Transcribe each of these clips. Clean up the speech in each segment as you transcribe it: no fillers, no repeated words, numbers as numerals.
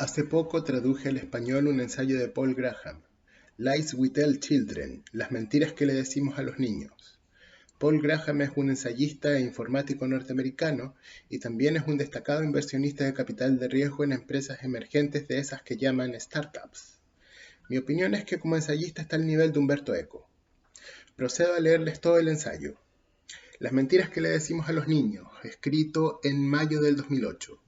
Hace poco traduje al español un ensayo de Paul Graham, Lies We Tell Children, las mentiras que le decimos a los niños. Paul Graham es un ensayista e informático norteamericano y también es un destacado inversionista de capital de riesgo en empresas emergentes de esas que llaman startups. Mi opinión es que como ensayista está al nivel de Humberto Eco. Procedo a leerles todo el ensayo. Las mentiras que le decimos a los niños, escrito en mayo del 2008.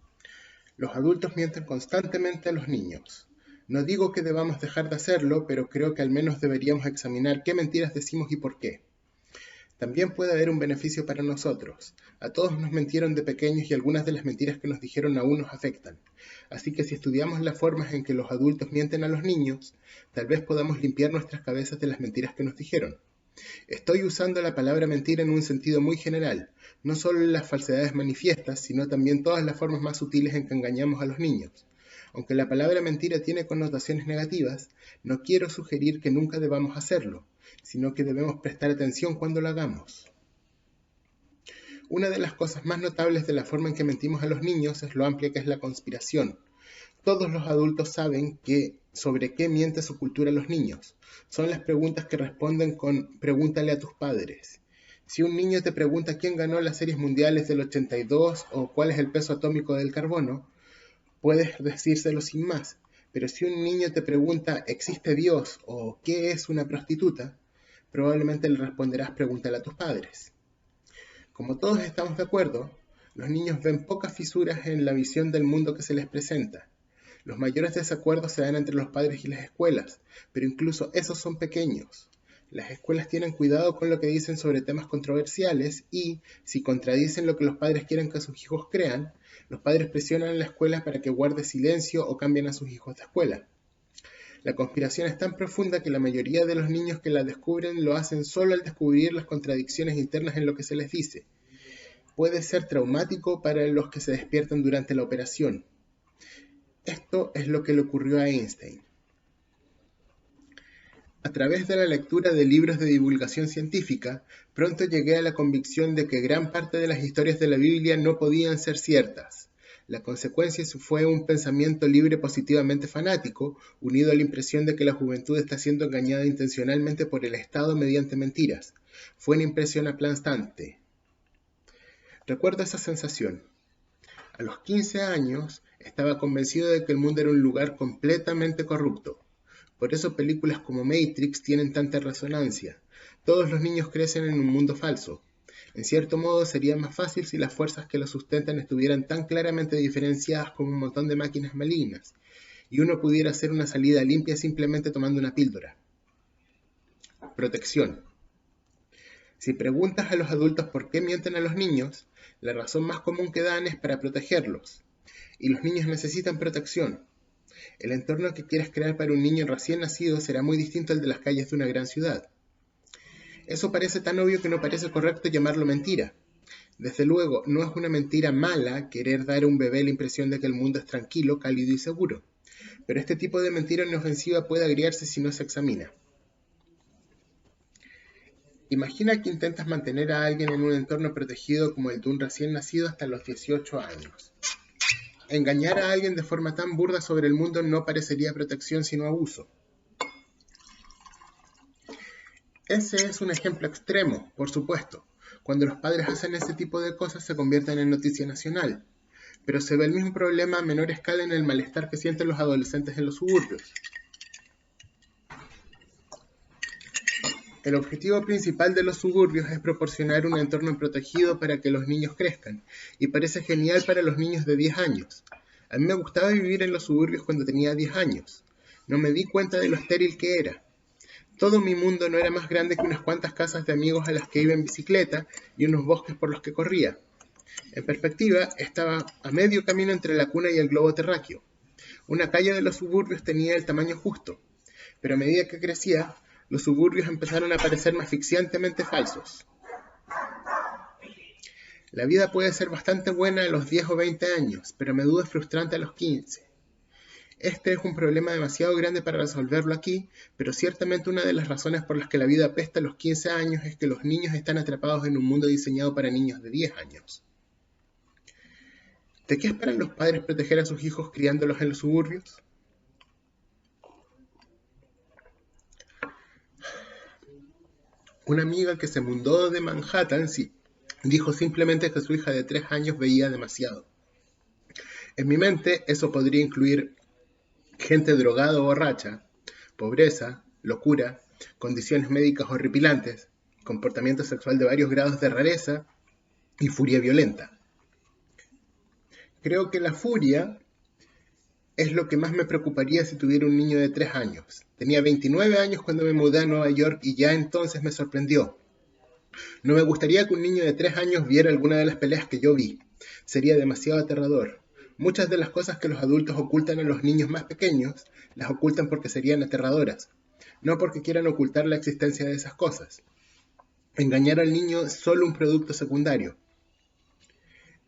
Los adultos mienten constantemente a los niños. No digo que debamos dejar de hacerlo, pero creo que al menos deberíamos examinar qué mentiras decimos y por qué. También puede haber un beneficio para nosotros. A todos nos mintieron de pequeños y algunas de las mentiras que nos dijeron aún nos afectan. Así que si estudiamos las formas en que los adultos mienten a los niños, tal vez podamos limpiar nuestras cabezas de las mentiras que nos dijeron. Estoy usando la palabra mentira en un sentido muy general, no solo en las falsedades manifiestas, sino también todas las formas más sutiles en que engañamos a los niños. Aunque la palabra mentira tiene connotaciones negativas, no quiero sugerir que nunca debamos hacerlo, sino que debemos prestar atención cuando lo hagamos. Una de las cosas más notables de la forma en que mentimos a los niños es lo amplia que es la conspiración. Todos los adultos saben sobre qué miente su cultura a los niños. Son las preguntas que responden con "pregúntale a tus padres". Si un niño te pregunta quién ganó las series mundiales del 82 o cuál es el peso atómico del carbono, puedes decírselo sin más. Pero si un niño te pregunta ¿existe Dios? O ¿qué es una prostituta?, probablemente le responderás "pregúntale a tus padres". Como todos estamos de acuerdo, los niños ven pocas fisuras en la visión del mundo que se les presenta. Los mayores desacuerdos se dan entre los padres y las escuelas, pero incluso esos son pequeños. Las escuelas tienen cuidado con lo que dicen sobre temas controversiales y, si contradicen lo que los padres quieren que sus hijos crean, los padres presionan a la escuela para que guarde silencio o cambien a sus hijos de escuela. La conspiración es tan profunda que la mayoría de los niños que la descubren lo hacen solo al descubrir las contradicciones internas en lo que se les dice. Puede ser traumático para los que se despiertan durante la operación. Esto es lo que le ocurrió a Einstein. A través de la lectura de libros de divulgación científica, pronto llegué a la convicción de que gran parte de las historias de la Biblia no podían ser ciertas. La consecuencia fue un pensamiento libre positivamente fanático, unido a la impresión de que la juventud está siendo engañada intencionalmente por el Estado mediante mentiras. Fue una impresión aplastante. Recuerdo esa sensación. A los 15 años, estaba convencido de que el mundo era un lugar completamente corrupto. Por eso películas como Matrix tienen tanta resonancia. Todos los niños crecen en un mundo falso. En cierto modo, sería más fácil si las fuerzas que lo sustentan estuvieran tan claramente diferenciadas como un montón de máquinas malignas, y uno pudiera hacer una salida limpia simplemente tomando una píldora. Protección. Si preguntas a los adultos por qué mienten a los niños, la razón más común que dan es para protegerlos. Y los niños necesitan protección. El entorno que quieras crear para un niño recién nacido será muy distinto al de las calles de una gran ciudad. Eso parece tan obvio que no parece correcto llamarlo mentira. Desde luego, no es una mentira mala querer dar a un bebé la impresión de que el mundo es tranquilo, cálido y seguro. Pero este tipo de mentira inofensiva puede agriarse si no se examina. Imagina que intentas mantener a alguien en un entorno protegido como el de un recién nacido hasta los 18 años. Engañar a alguien de forma tan burda sobre el mundo no parecería protección sino abuso. Ese es un ejemplo extremo, por supuesto. Cuando los padres hacen ese tipo de cosas se convierten en noticia nacional. Pero se ve el mismo problema a menor escala en el malestar que sienten los adolescentes en los suburbios. El objetivo principal de los suburbios es proporcionar un entorno protegido para que los niños crezcan, y parece genial para los niños de 10 años. A mí me gustaba vivir en los suburbios cuando tenía 10 años. No me di cuenta de lo estéril que era. Todo mi mundo no era más grande que unas cuantas casas de amigos a las que iba en bicicleta y unos bosques por los que corría. En perspectiva, estaba a medio camino entre la cuna y el globo terráqueo. Una calle de los suburbios tenía el tamaño justo, pero a medida que crecía, los suburbios empezaron a parecerme asfixiantemente falsos. La vida puede ser bastante buena a los 10 o 20 años, pero a menudo es frustrante a los 15. Este es un problema demasiado grande para resolverlo aquí, pero ciertamente una de las razones por las que la vida apesta a los 15 años es que los niños están atrapados en un mundo diseñado para niños de 10 años. ¿De qué esperan los padres proteger a sus hijos criándolos en los suburbios? Una amiga que se mudó de Manhattan dijo simplemente que su hija de 3 años veía demasiado. En mi mente eso podría incluir gente drogada o borracha, pobreza, locura, condiciones médicas horripilantes, comportamiento sexual de varios grados de rareza y furia violenta. Creo que la furia es lo que más me preocuparía si tuviera un niño de 3 años. Tenía 29 años cuando me mudé a Nueva York y ya entonces me sorprendió. No me gustaría que un niño de 3 años viera alguna de las peleas que yo vi. Sería demasiado aterrador. Muchas de las cosas que los adultos ocultan a los niños más pequeños, las ocultan porque serían aterradoras, no porque quieran ocultar la existencia de esas cosas. Engañar al niño es solo un producto secundario.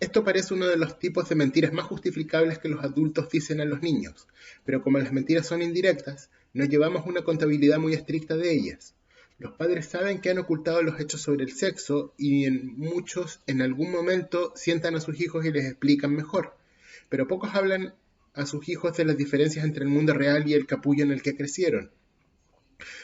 Esto parece uno de los tipos de mentiras más justificables que los adultos dicen a los niños, pero como las mentiras son indirectas, no llevamos una contabilidad muy estricta de ellas. Los padres saben que han ocultado los hechos sobre el sexo y muchos en algún momento sientan a sus hijos y les explican mejor, pero pocos hablan a sus hijos de las diferencias entre el mundo real y el capullo en el que crecieron.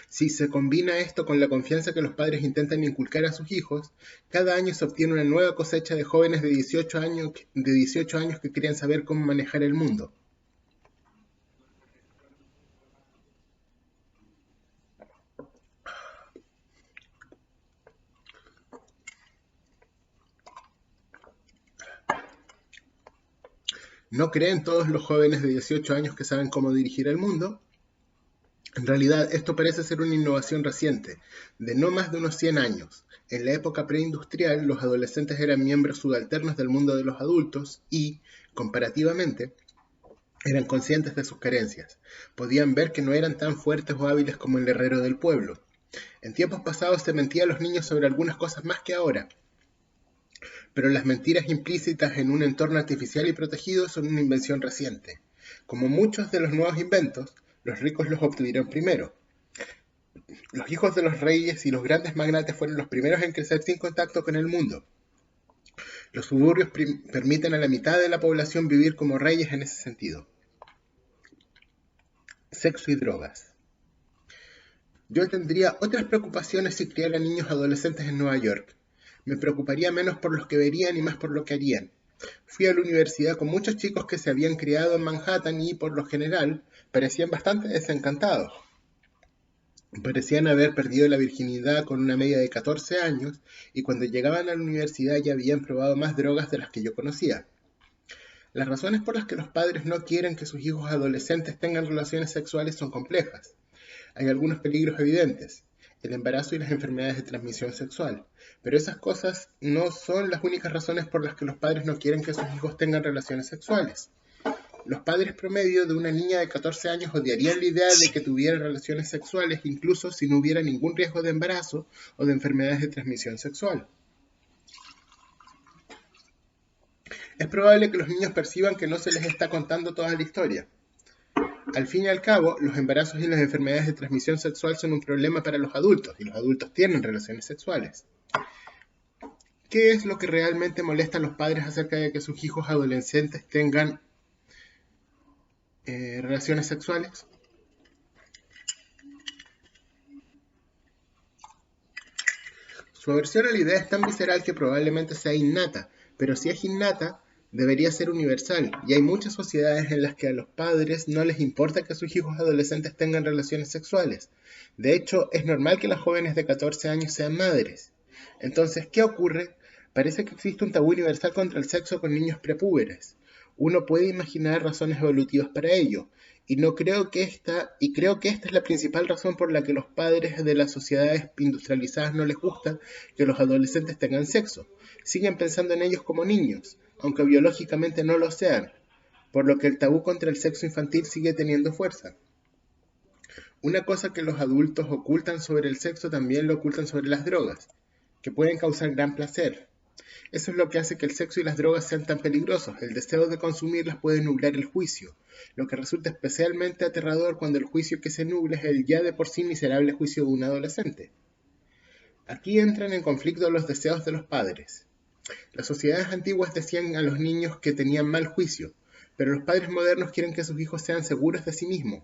Si se combina esto con la confianza que los padres intentan inculcar a sus hijos, cada año se obtiene una nueva cosecha de jóvenes de 18 años que quieren saber cómo manejar el mundo. ¿No creen todos los jóvenes de 18 años que saben cómo dirigir el mundo? En realidad, esto parece ser una innovación reciente, de no más de unos 100 años. En la época preindustrial, los adolescentes eran miembros subalternos del mundo de los adultos y, comparativamente, eran conscientes de sus carencias. Podían ver que no eran tan fuertes o hábiles como el herrero del pueblo. En tiempos pasados se mentía a los niños sobre algunas cosas más que ahora. Pero las mentiras implícitas en un entorno artificial y protegido son una invención reciente. Como muchos de los nuevos inventos, los ricos los obtuvieron primero. Los hijos de los reyes y los grandes magnates fueron los primeros en crecer sin contacto con el mundo. Los suburbios permiten a la mitad de la población vivir como reyes en ese sentido. Sexo y drogas. Yo tendría otras preocupaciones si criara niños adolescentes en Nueva York. Me preocuparía menos por los que verían y más por lo que harían. Fui a la universidad con muchos chicos que se habían criado en Manhattan y, por lo general, parecían bastante desencantados. Parecían haber perdido la virginidad con una media de 14 años y cuando llegaban a la universidad ya habían probado más drogas de las que yo conocía. Las razones por las que los padres no quieren que sus hijos adolescentes tengan relaciones sexuales son complejas. Hay algunos peligros evidentes, el embarazo y las enfermedades de transmisión sexual, pero esas cosas no son las únicas razones por las que los padres no quieren que sus hijos tengan relaciones sexuales. Los padres promedio de una niña de 14 años odiarían la idea de que tuviera relaciones sexuales incluso si no hubiera ningún riesgo de embarazo o de enfermedades de transmisión sexual. Es probable que los niños perciban que no se les está contando toda la historia. Al fin y al cabo, los embarazos y las enfermedades de transmisión sexual son un problema para los adultos, y los adultos tienen relaciones sexuales. ¿Qué es lo que realmente molesta a los padres acerca de que sus hijos adolescentes tengan relaciones sexuales? Su aversión a la idea es tan visceral que probablemente sea innata, pero si es innata, debería ser universal, y hay muchas sociedades en las que a los padres no les importa que sus hijos adolescentes tengan relaciones sexuales. De hecho, es normal que las jóvenes de 14 años sean madres. Entonces, ¿qué ocurre? Parece que existe un tabú universal contra el sexo con niños prepúberes. Uno puede imaginar razones evolutivas para ello, y creo que esta es la principal razón por la que los padres de las sociedades industrializadas no les gusta que los adolescentes tengan sexo. Siguen pensando en ellos como niños, aunque biológicamente no lo sean, por lo que el tabú contra el sexo infantil sigue teniendo fuerza. Una cosa que los adultos ocultan sobre el sexo también lo ocultan sobre las drogas, que pueden causar gran placer. Eso es lo que hace que el sexo y las drogas sean tan peligrosos. El deseo de consumirlas puede nublar el juicio, lo que resulta especialmente aterrador cuando el juicio que se nubla es el ya de por sí miserable juicio de un adolescente. Aquí entran en conflicto los deseos de los padres. Las sociedades antiguas decían a los niños que tenían mal juicio, pero los padres modernos quieren que sus hijos sean seguros de sí mismos.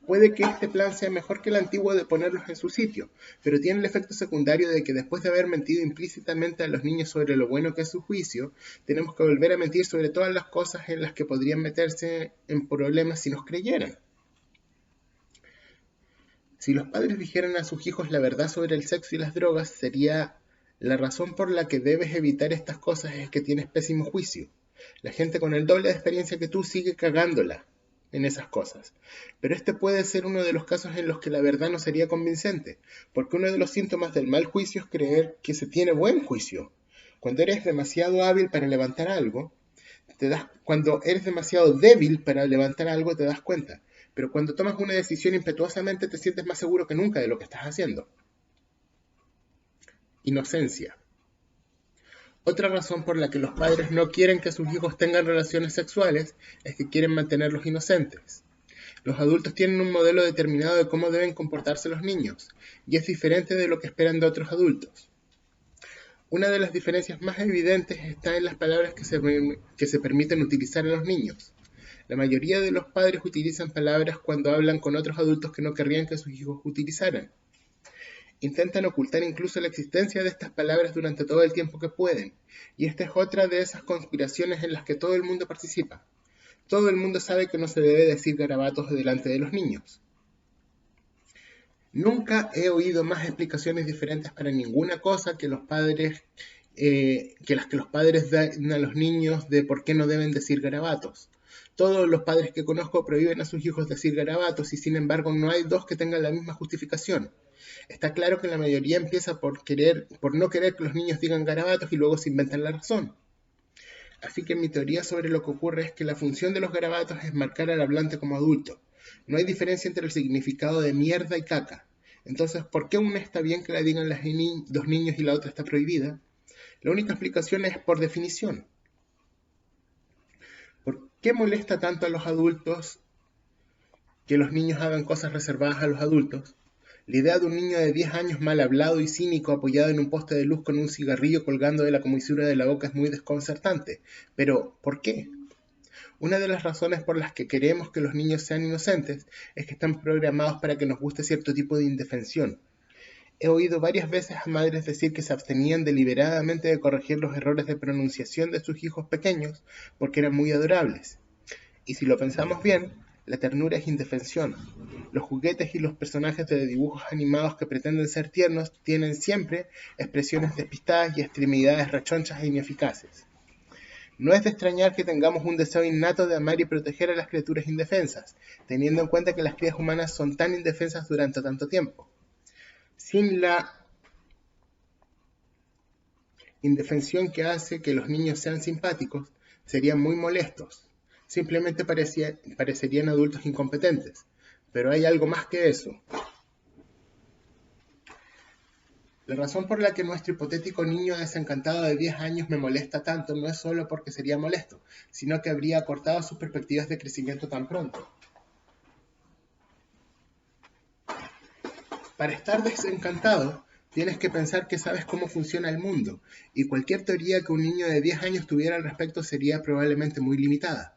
Puede que este plan sea mejor que el antiguo de ponerlos en su sitio, pero tiene el efecto secundario de que después de haber mentido implícitamente a los niños sobre lo bueno que es su juicio, tenemos que volver a mentir sobre todas las cosas en las que podrían meterse en problemas si nos creyeran. Si los padres dijeran a sus hijos la verdad sobre el sexo y las drogas, sería: la razón por la que debes evitar estas cosas es que tienes pésimo juicio. La gente con el doble de experiencia que tú sigue cagándola en esas cosas. Pero este puede ser uno de los casos en los que la verdad no sería convincente, porque uno de los síntomas del mal juicio es creer que se tiene buen juicio. Cuando eres demasiado hábil para levantar algo, cuando eres demasiado débil para levantar algo, te das cuenta. Pero cuando tomas una decisión impetuosamente, te sientes más seguro que nunca de lo que estás haciendo. Inocencia. Otra razón por la que los padres no quieren que sus hijos tengan relaciones sexuales es que quieren mantenerlos inocentes. Los adultos tienen un modelo determinado de cómo deben comportarse los niños, y es diferente de lo que esperan de otros adultos. Una de las diferencias más evidentes está en las palabras que se permiten utilizar a los niños. La mayoría de los padres utilizan palabras cuando hablan con otros adultos que no querrían que sus hijos utilizaran. Intentan ocultar incluso la existencia de estas palabras durante todo el tiempo que pueden, y esta es otra de esas conspiraciones en las que todo el mundo participa. Todo el mundo sabe que no se debe decir garabatos delante de los niños. Nunca he oído más explicaciones diferentes para ninguna cosa que las que los padres dan a los niños de por qué no deben decir garabatos. Todos los padres que conozco prohíben a sus hijos decir garabatos y sin embargo no hay dos que tengan la misma justificación. Está claro que la mayoría empieza por no querer que los niños digan garabatos y luego se inventan la razón. Así que mi teoría sobre lo que ocurre es que la función de los garabatos es marcar al hablante como adulto. No hay diferencia entre el significado de mierda y caca. Entonces, ¿por qué una está bien que la digan los niños y la otra está prohibida? La única explicación es por definición. ¿Por qué molesta tanto a los adultos que los niños hagan cosas reservadas a los adultos? La idea de un niño de 10 años mal hablado y cínico apoyado en un poste de luz con un cigarrillo colgando de la comisura de la boca es muy desconcertante. Pero, ¿por qué? Una de las razones por las que queremos que los niños sean inocentes es que están programados para que nos guste cierto tipo de indefensión. He oído varias veces a madres decir que se abstenían deliberadamente de corregir los errores de pronunciación de sus hijos pequeños porque eran muy adorables. Y si lo pensamos bien, la ternura es indefensión. Los juguetes y los personajes de dibujos animados que pretenden ser tiernos tienen siempre expresiones despistadas y extremidades rechonchas e ineficaces. No es de extrañar que tengamos un deseo innato de amar y proteger a las criaturas indefensas, teniendo en cuenta que las crías humanas son tan indefensas durante tanto tiempo. Sin la indefensión que hace que los niños sean simpáticos, serían muy molestos. Simplemente parecerían adultos incompetentes. Pero hay algo más que eso. La razón por la que nuestro hipotético niño desencantado de 10 años me molesta tanto no es solo porque sería molesto, sino que habría acortado sus perspectivas de crecimiento tan pronto. Para estar desencantado, tienes que pensar que sabes cómo funciona el mundo, y cualquier teoría que un niño de 10 años tuviera al respecto sería probablemente muy limitada.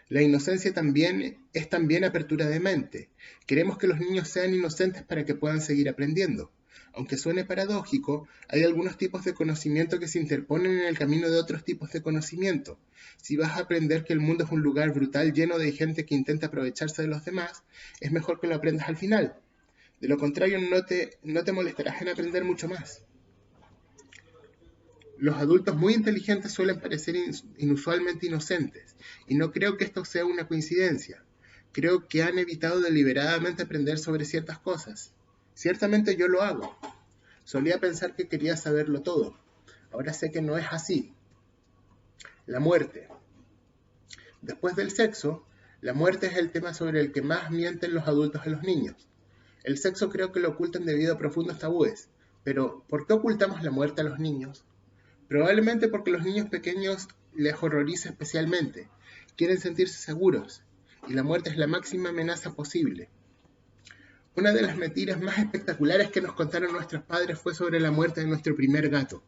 La inocencia es también apertura de mente. Queremos que los niños sean inocentes para que puedan seguir aprendiendo. Aunque suene paradójico, hay algunos tipos de conocimiento que se interponen en el camino de otros tipos de conocimiento. Si vas a aprender que el mundo es un lugar brutal lleno de gente que intenta aprovecharse de los demás, es mejor que lo aprendas al final. De lo contrario, no te molestarás en aprender mucho más. Los adultos muy inteligentes suelen parecer inusualmente inocentes, y no creo que esto sea una coincidencia. Creo que han evitado deliberadamente aprender sobre ciertas cosas. Ciertamente yo lo hago. Solía pensar que quería saberlo todo. Ahora sé que no es así. La muerte. Después del sexo, la muerte es el tema sobre el que más mienten los adultos a los niños. El sexo creo que lo ocultan debido a profundos tabúes. Pero, ¿por qué ocultamos la muerte a los niños? Probablemente porque los niños pequeños les horroriza especialmente. Quieren sentirse seguros, y la muerte es la máxima amenaza posible. Una de las mentiras más espectaculares que nos contaron nuestros padres fue sobre la muerte de nuestro primer gato.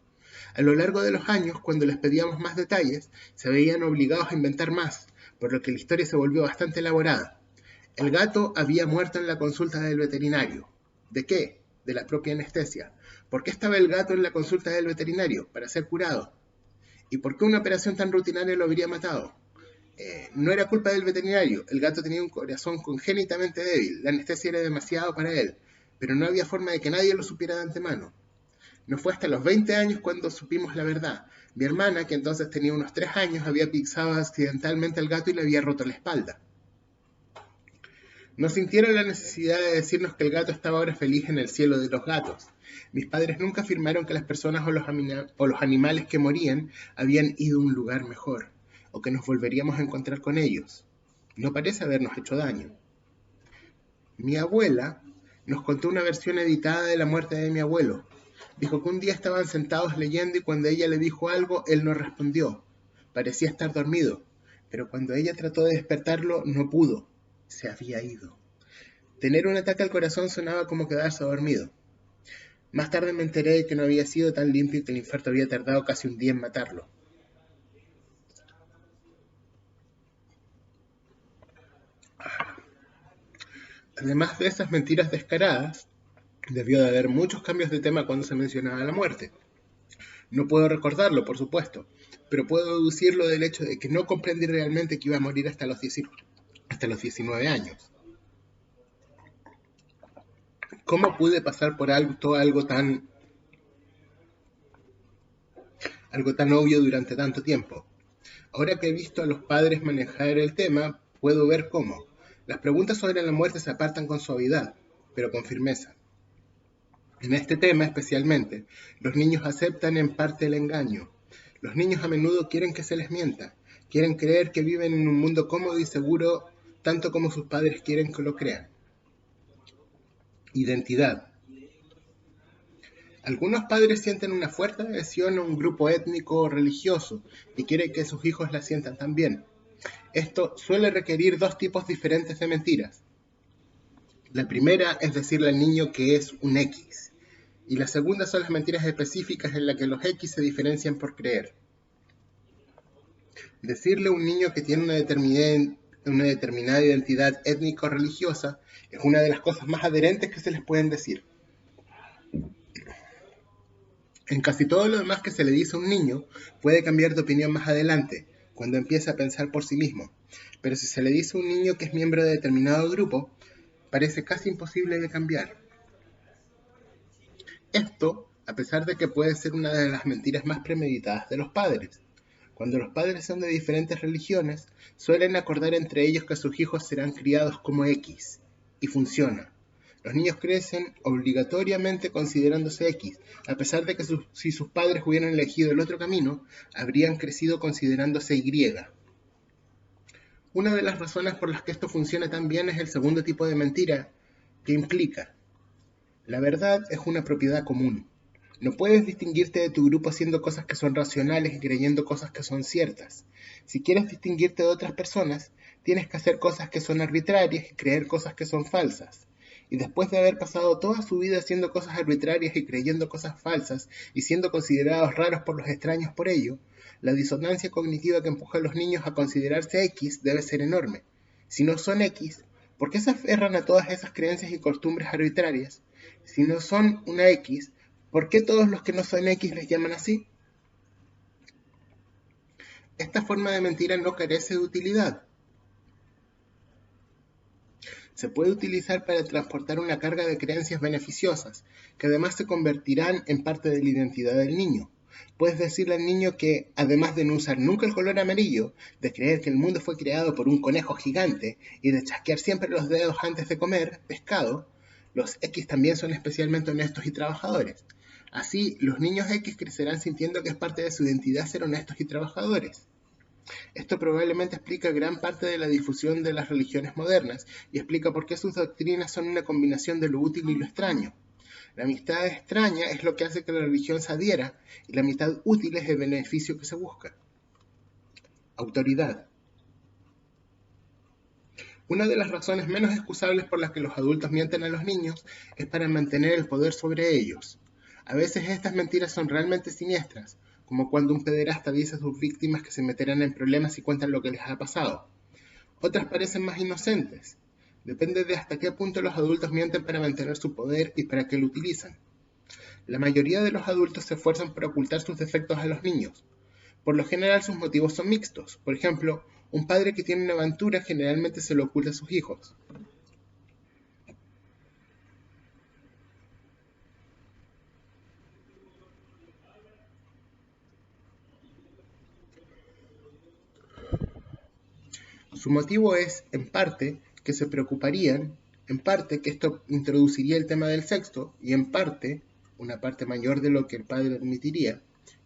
A lo largo de los años, cuando les pedíamos más detalles, se veían obligados a inventar más, por lo que la historia se volvió bastante elaborada. El gato había muerto en la consulta del veterinario. ¿De qué? De la propia anestesia. ¿Por qué estaba el gato en la consulta del veterinario? Para ser curado. ¿Y por qué una operación tan rutinaria lo habría matado? No era culpa del veterinario. El gato tenía un corazón congénitamente débil. La anestesia era demasiado para él. Pero no había forma de que nadie lo supiera de antemano. No fue hasta los 20 años cuando supimos la verdad. Mi hermana, que entonces tenía unos 3 años, había pisado accidentalmente al gato y le había roto la espalda. No sintieron la necesidad de decirnos que el gato estaba ahora feliz en el cielo de los gatos. Mis padres nunca afirmaron que las personas o los animales que morían habían ido a un lugar mejor, o que nos volveríamos a encontrar con ellos. No parece habernos hecho daño. Mi abuela nos contó una versión editada de la muerte de mi abuelo. Dijo que un día estaban sentados leyendo y cuando ella le dijo algo, él no respondió. Parecía estar dormido, pero cuando ella trató de despertarlo, no pudo. Se había ido. Tener un ataque al corazón sonaba como quedarse dormido. Más tarde me enteré de que no había sido tan limpio y que el infarto había tardado casi un día en matarlo. Además de esas mentiras descaradas, debió de haber muchos cambios de tema cuando se mencionaba la muerte. No puedo recordarlo, por supuesto, pero puedo deducirlo del hecho de que no comprendí realmente que iba a morir hasta los 19 años. ¿Cómo pude pasar por algo tan obvio durante tanto tiempo? Ahora que he visto a los padres manejar el tema, puedo ver cómo. Las preguntas sobre la muerte se apartan con suavidad, pero con firmeza. En este tema especialmente, los niños aceptan en parte el engaño. Los niños a menudo quieren que se les mienta, quieren creer que viven en un mundo cómodo y seguro tanto como sus padres quieren que lo crean. Identidad. Algunos padres sienten una fuerte adhesión a un grupo étnico o religioso y quieren que sus hijos la sientan también. Esto suele requerir dos tipos diferentes de mentiras. La primera es decirle al niño que es un X, y la segunda son las mentiras específicas en las que los X se diferencian por creer. Decirle a un niño que tiene una determinada identidad étnico-religiosa es una de las cosas más adherentes que se les pueden decir. En casi todo lo demás que se le dice a un niño, puede cambiar de opinión más adelante, cuando empieza a pensar por sí mismo. Pero si se le dice a un niño que es miembro de determinado grupo, parece casi imposible de cambiar. Esto, a pesar de que puede ser una de las mentiras más premeditadas de los padres. Cuando los padres son de diferentes religiones, suelen acordar entre ellos que sus hijos serán criados como X, y funciona. Los niños crecen obligatoriamente considerándose X, a pesar de que si sus padres hubieran elegido el otro camino, habrían crecido considerándose Y. Una de las razones por las que esto funciona tan bien es el segundo tipo de mentira, que implica: la verdad es una propiedad común. No puedes distinguirte de tu grupo haciendo cosas que son racionales y creyendo cosas que son ciertas. Si quieres distinguirte de otras personas, tienes que hacer cosas que son arbitrarias y creer cosas que son falsas. Y después de haber pasado toda su vida haciendo cosas arbitrarias y creyendo cosas falsas y siendo considerados raros por los extraños por ello, la disonancia cognitiva que empuja a los niños a considerarse X debe ser enorme. Si no son X, ¿por qué se aferran a todas esas creencias y costumbres arbitrarias? Si no son una X, ¿por qué todos los que no son X les llaman así? Esta forma de mentira no carece de utilidad. Se puede utilizar para transportar una carga de creencias beneficiosas, que además se convertirán en parte de la identidad del niño. Puedes decirle al niño que, además de no usar nunca el color amarillo, de creer que el mundo fue creado por un conejo gigante y de chasquear siempre los dedos antes de comer pescado, los X también son especialmente honestos y trabajadores. Así, los niños X crecerán sintiendo que es parte de su identidad ser honestos y trabajadores. Esto probablemente explica gran parte de la difusión de las religiones modernas y explica por qué sus doctrinas son una combinación de lo útil y lo extraño. La amistad extraña es lo que hace que la religión se adhiera y la amistad útil es el beneficio que se busca. Autoridad. Una de las razones menos excusables por las que los adultos mienten a los niños es para mantener el poder sobre ellos. A veces estas mentiras son realmente siniestras, como cuando un pederasta dice a sus víctimas que se meterán en problemas y cuentan lo que les ha pasado. Otras parecen más inocentes. Depende de hasta qué punto los adultos mienten para mantener su poder y para qué lo utilizan. La mayoría de los adultos se esfuerzan por ocultar sus defectos a los niños. Por lo general sus motivos son mixtos. Por ejemplo, un padre que tiene una aventura generalmente se lo oculta a sus hijos. Su motivo es, en parte, que se preocuparían, en parte que esto introduciría el tema del sexo y en parte, una parte mayor de lo que el padre admitiría,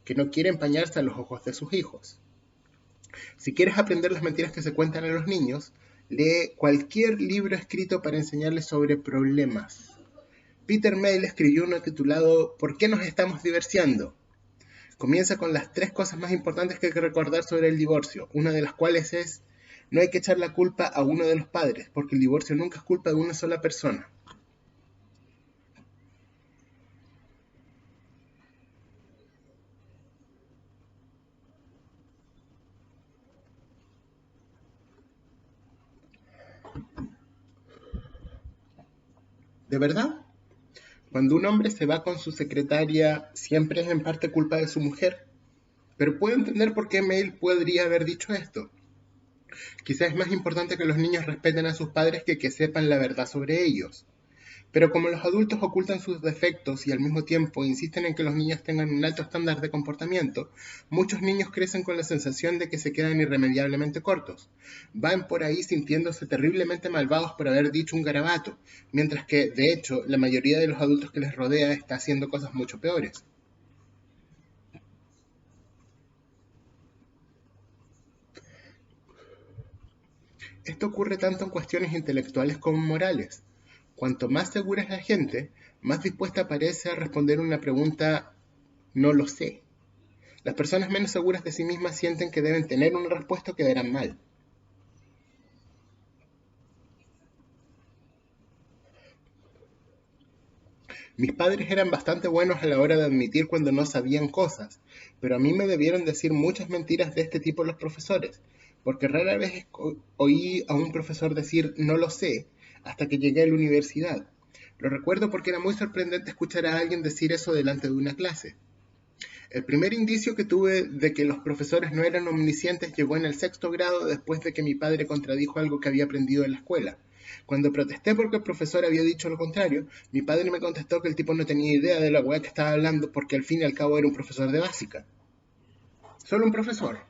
que no quiere empañarse a los ojos de sus hijos. Si quieres aprender las mentiras que se cuentan a los niños, lee cualquier libro escrito para enseñarles sobre problemas. Peter Mayle escribió uno titulado ¿Por qué nos estamos divorciando? Comienza con las 3 cosas más importantes que hay que recordar sobre el divorcio, una de las cuales es no hay que echar la culpa a uno de los padres, porque el divorcio nunca es culpa de una sola persona. ¿De verdad? Cuando un hombre se va con su secretaria, siempre es en parte culpa de su mujer. Pero puedo entender por qué Mail podría haber dicho esto. Quizás es más importante que los niños respeten a sus padres que sepan la verdad sobre ellos. Pero como los adultos ocultan sus defectos y al mismo tiempo insisten en que los niños tengan un alto estándar de comportamiento, muchos niños crecen con la sensación de que se quedan irremediablemente cortos. Van por ahí sintiéndose terriblemente malvados por haber dicho un garabato, mientras que, de hecho, la mayoría de los adultos que les rodea está haciendo cosas mucho peores. Esto ocurre tanto en cuestiones intelectuales como morales. Cuanto más segura es la gente, más dispuesta parece a responder una pregunta no lo sé. Las personas menos seguras de sí mismas sienten que deben tener una respuesta o quedarán mal. Mis padres eran bastante buenos a la hora de admitir cuando no sabían cosas, pero a mí me debieron decir muchas mentiras de este tipo los profesores, porque rara vez oí a un profesor decir no lo sé hasta que llegué a la universidad. Lo recuerdo porque era muy sorprendente escuchar a alguien decir eso delante de una clase. El primer indicio que tuve de que los profesores no eran omniscientes llegó en el 6º grado después de que mi padre contradijo algo que había aprendido en la escuela. Cuando protesté porque el profesor había dicho lo contrario, mi padre me contestó que el tipo no tenía idea de la weá que estaba hablando porque al fin y al cabo era un profesor de básica. Solo un profesor.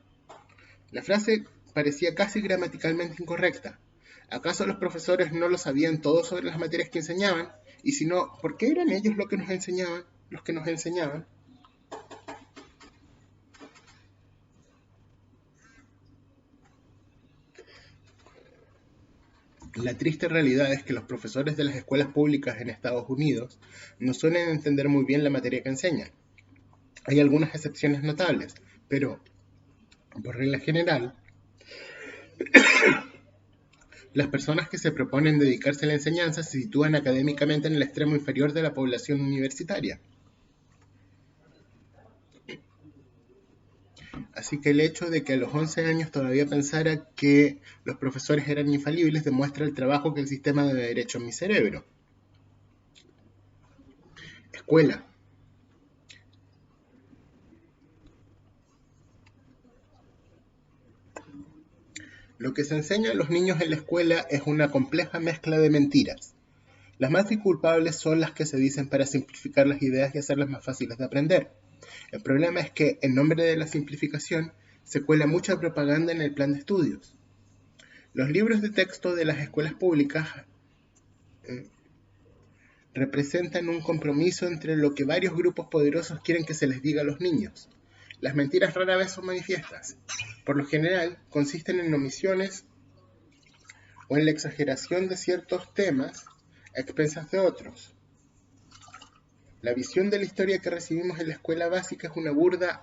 La frase parecía casi gramaticalmente incorrecta. ¿Acaso los profesores no lo sabían todo sobre las materias que enseñaban? Y si no, ¿por qué eran ellos los que nos enseñaban? La triste realidad es que los profesores de las escuelas públicas en Estados Unidos no suelen entender muy bien la materia que enseñan. Hay algunas excepciones notables, pero, por regla general, las personas que se proponen dedicarse a la enseñanza se sitúan académicamente en el extremo inferior de la población universitaria. Así que el hecho de que a los 11 años todavía pensara que los profesores eran infalibles demuestra el trabajo que el sistema debe haber hecho en mi cerebro. Escuela. Lo que se enseña a los niños en la escuela es una compleja mezcla de mentiras. Las más disculpables son las que se dicen para simplificar las ideas y hacerlas más fáciles de aprender. El problema es que, en nombre de la simplificación, se cuela mucha propaganda en el plan de estudios. Los libros de texto de las escuelas públicas representan un compromiso entre lo que varios grupos poderosos quieren que se les diga a los niños. Las mentiras rara vez son manifiestas. Por lo general, consisten en omisiones o en la exageración de ciertos temas a expensas de otros. La visión de la historia que recibimos en la escuela básica es una burda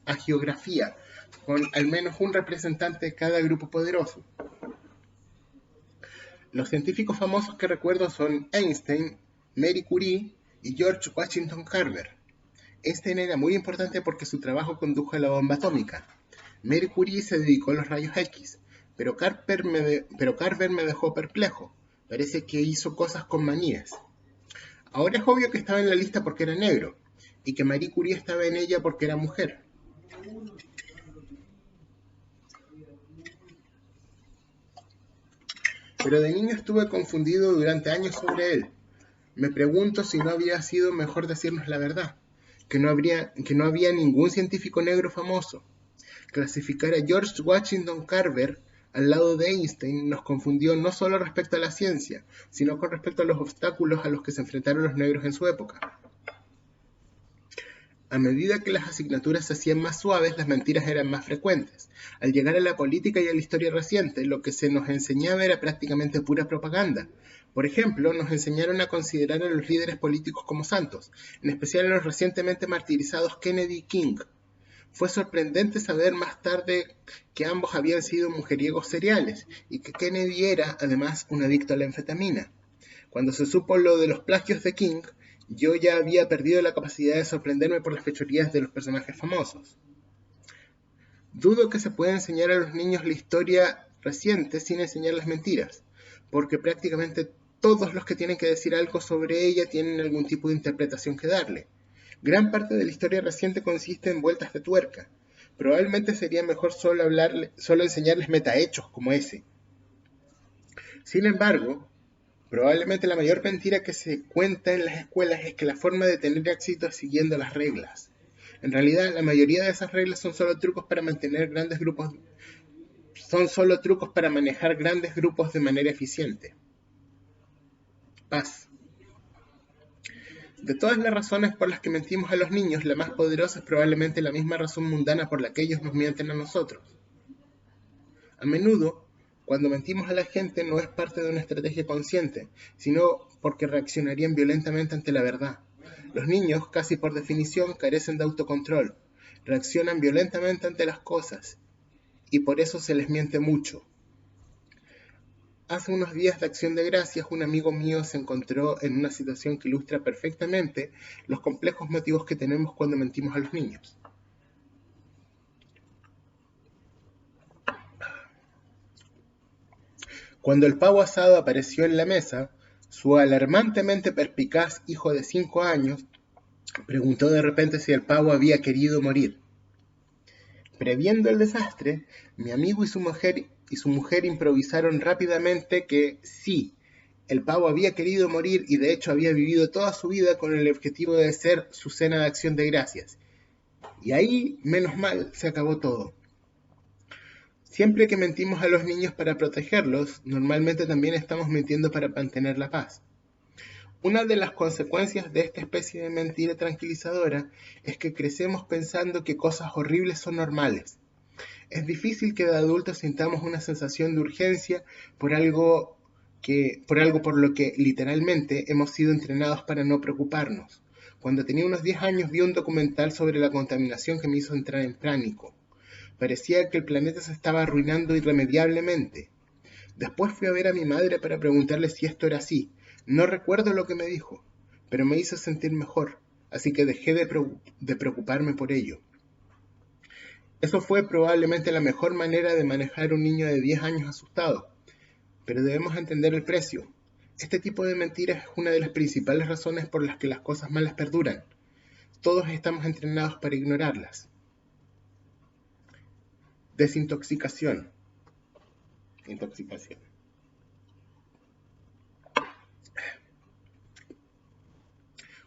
hagiografía, con al menos un representante de cada grupo poderoso. Los científicos famosos que recuerdo son Einstein, Marie Curie y George Washington Carver. Einstein era muy importante porque su trabajo condujo a la bomba atómica. Marie Curie se dedicó a los rayos X, pero Carver me dejó perplejo. Parece que hizo cosas con manías. Ahora es obvio que estaba en la lista porque era negro, y que Marie Curie estaba en ella porque era mujer. Pero de niño estuve confundido durante años sobre él. Me pregunto si no había sido mejor decirnos la verdad, que no había ningún científico negro famoso. Clasificar a George Washington Carver al lado de Einstein nos confundió no solo respecto a la ciencia, sino con respecto a los obstáculos a los que se enfrentaron los negros en su época. A medida que las asignaturas se hacían más suaves, las mentiras eran más frecuentes. Al llegar a la política y a la historia reciente, lo que se nos enseñaba era prácticamente pura propaganda. Por ejemplo, nos enseñaron a considerar a los líderes políticos como santos, en especial a los recientemente martirizados Kennedy y King. Fue sorprendente saber más tarde que ambos habían sido mujeriegos seriales y que Kennedy era, además, un adicto a la anfetamina. Cuando se supo lo de los plagios de King, yo ya había perdido la capacidad de sorprenderme por las fechorías de los personajes famosos. Dudo que se pueda enseñar a los niños la historia reciente sin enseñar las mentiras, porque prácticamente todos los que tienen que decir algo sobre ella tienen algún tipo de interpretación que darle. Gran parte de la historia reciente consiste en vueltas de tuerca. Probablemente sería mejor solo enseñarles metahechos como ese. Sin embargo, probablemente la mayor mentira que se cuenta en las escuelas es que la forma de tener éxito es siguiendo las reglas. En realidad, la mayoría de esas reglas son solo trucos para manejar grandes grupos de manera eficiente. Paz. De todas las razones por las que mentimos a los niños, la más poderosa es probablemente la misma razón mundana por la que ellos nos mienten a nosotros. A menudo, cuando mentimos a la gente no es parte de una estrategia consciente, sino porque reaccionarían violentamente ante la verdad. Los niños, casi por definición, carecen de autocontrol, reaccionan violentamente ante las cosas, y por eso se les miente mucho. Hace unos días de Acción de Gracias, un amigo mío se encontró en una situación que ilustra perfectamente los complejos motivos que tenemos cuando mentimos a los niños. Cuando el pavo asado apareció en la mesa, su alarmantemente perspicaz hijo de 5 años preguntó de repente si el pavo había querido morir. Previendo el desastre, mi amigo y su mujer improvisaron rápidamente que sí, el pavo había querido morir y de hecho había vivido toda su vida con el objetivo de ser su cena de Acción de Gracias. Y ahí, menos mal, se acabó todo. Siempre que mentimos a los niños para protegerlos, normalmente también estamos mintiendo para mantener la paz. Una de las consecuencias de esta especie de mentira tranquilizadora es que crecemos pensando que cosas horribles son normales. Es difícil que de adultos sintamos una sensación de urgencia por algo por lo que literalmente hemos sido entrenados para no preocuparnos. Cuando tenía unos 10 años vi un documental sobre la contaminación que me hizo entrar en pánico. Parecía que el planeta se estaba arruinando irremediablemente. Después fui a ver a mi madre para preguntarle si esto era así. No recuerdo lo que me dijo, pero me hizo sentir mejor, así que dejé de preocuparme por ello. Eso fue probablemente la mejor manera de manejar a un niño de 10 años asustado, pero debemos entender el precio. Este tipo de mentiras es una de las principales razones por las que las cosas malas perduran. Todos estamos entrenados para ignorarlas. Desintoxicación. Intoxicación.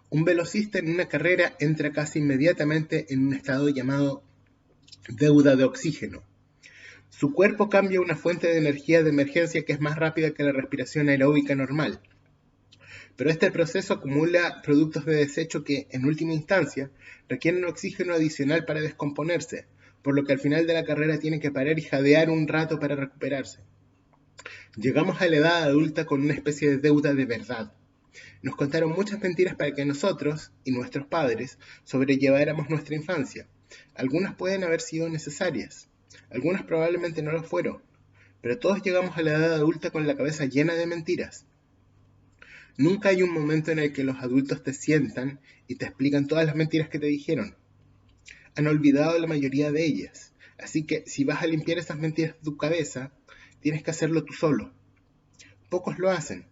Un velocista en una carrera entra casi inmediatamente en un estado llamado deuda de oxígeno. Su cuerpo cambia a una fuente de energía de emergencia que es más rápida que la respiración aeróbica normal. Pero este proceso acumula productos de desecho que, en última instancia, requieren oxígeno adicional para descomponerse, por lo que al final de la carrera tiene que parar y jadear un rato para recuperarse. Llegamos a la edad adulta con una especie de deuda de verdad. Nos contaron muchas mentiras para que nosotros y nuestros padres sobrelleváramos nuestra infancia. Algunas pueden haber sido necesarias, algunas probablemente no lo fueron, pero todos llegamos a la edad adulta con la cabeza llena de mentiras. Nunca hay un momento en el que los adultos te sientan y te explican todas las mentiras que te dijeron. Han olvidado la mayoría de ellas. Así que si vas a limpiar esas mentiras de tu cabeza, tienes que hacerlo tú solo. Pocos lo hacen.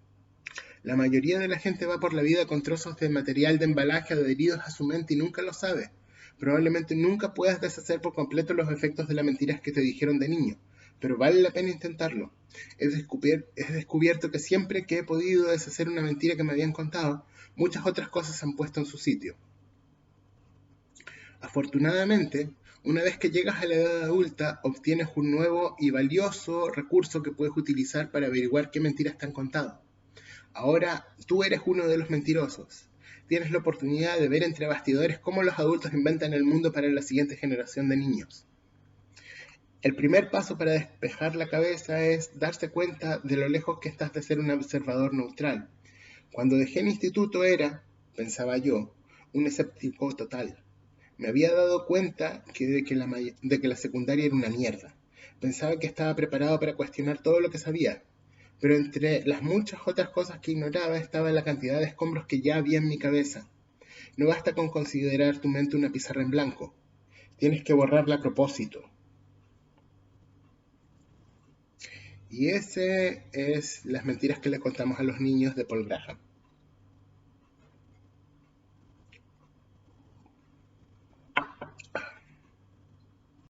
La mayoría de la gente va por la vida con trozos de material de embalaje adheridos a su mente y nunca lo sabe. Probablemente nunca puedas deshacer por completo los efectos de las mentiras que te dijeron de niño, pero vale la pena intentarlo. He descubierto que siempre que he podido deshacer una mentira que me habían contado, muchas otras cosas se han puesto en su sitio. Afortunadamente, una vez que llegas a la edad adulta, obtienes un nuevo y valioso recurso que puedes utilizar para averiguar qué mentiras te han contado. Ahora tú eres uno de los mentirosos. Tienes la oportunidad de ver entre bastidores cómo los adultos inventan el mundo para la siguiente generación de niños. El primer paso para despejar la cabeza es darse cuenta de lo lejos que estás de ser un observador neutral. Cuando dejé el instituto era, pensaba yo, un escéptico total. Me había dado cuenta de que la secundaria era una mierda. Pensaba que estaba preparado para cuestionar todo lo que sabía, pero entre las muchas otras cosas que ignoraba estaba la cantidad de escombros que ya había en mi cabeza. No basta con considerar tu mente una pizarra en blanco. Tienes que borrarla a propósito. Y ese es Las mentiras que le contamos a los niños de Paul Graham.